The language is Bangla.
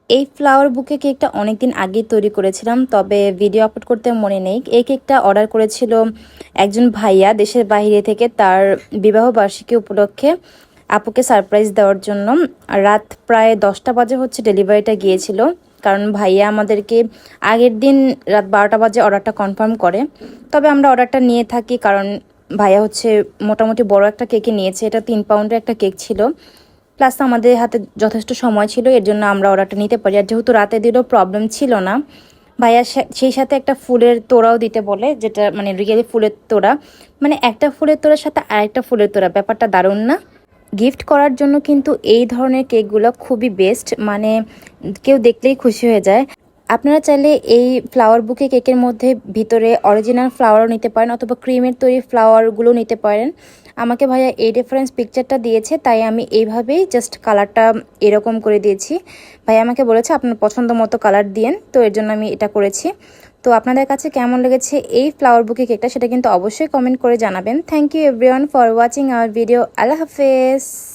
এই ফ্লাওয়ার বুকে কেকটা অনেকদিন আগেই তৈরি করেছিলাম, তবে ভিডিও আপলোড করতে মনে নেই। এই কেকটা অর্ডার করেছিল একজন ভাইয়া দেশের বাইরে থেকে, তার বিবাহ বার্ষিকী উপলক্ষে আপুকে সারপ্রাইজ দেওয়ার জন্য। রাত প্রায় 10টা বাজে হচ্ছে ডেলিভারিটা গিয়েছিল, কারণ ভাইয়া আমাদেরকে আগের দিন রাত 12টা বাজে অর্ডারটা কনফার্ম করে। তবে আমরা অর্ডারটা নিয়ে থাকি, কারণ ভাইয়া হচ্ছে মোটামুটি বড় একটা কেকই নিয়েছে। এটা 3 পাউন্ডের একটা কেক ছিল, প্লাস আমাদের হাতে যথেষ্ট সময় ছিল, এর জন্য আমরা অর্ডারটা নিতে পারি। আর যেহেতু রাতে দিলেও প্রবলেম ছিল না, ভাইয়া সেই সাথে একটা ফুলের তোড়াও দিতে বলে, যেটা মানে রিয়েলি ফুলের তোড়া। মানে একটা ফুলের তোড়ার সাথে আরেকটা ফুলের তোড়া, ব্যাপারটা দারুণ না? গিফট করার জন্য কিন্তু এই ধরনের কেকগুলো খুবই বেস্ট, মানে কেউ দেখলেই খুশি হয়ে যায়। আপনারা চাইলে এই ফ্লাওয়ার বুকে কেকের মধ্যে ভিতরে অরিজিনাল ফ্লাওয়ারও নিতে পারেন, অথবা ক্রিমের তৈরি ফ্লাওয়ারগুলো নিতে পারেন। আমাকে ভাইয়া এই রেফারেন্স পিকচারটা দিয়েছে, তাই আমি এইভাবেই জাস্ট কালারটা এরকম করে দিয়েছি। ভাইয়া আমাকে বলেছে আপনার পছন্দ মতো কালার দিয়েন, তো এর জন্য আমি এটা করেছি। তো আপনাদের কাছে কেমন লেগেছে এই ফ্লাওয়ার বুকে কেকটা, সেটা কিন্তু অবশ্যই কমেন্ট করে জানাবেন। Thank you everyone for watching our video. আল্লাহ হাফেজ।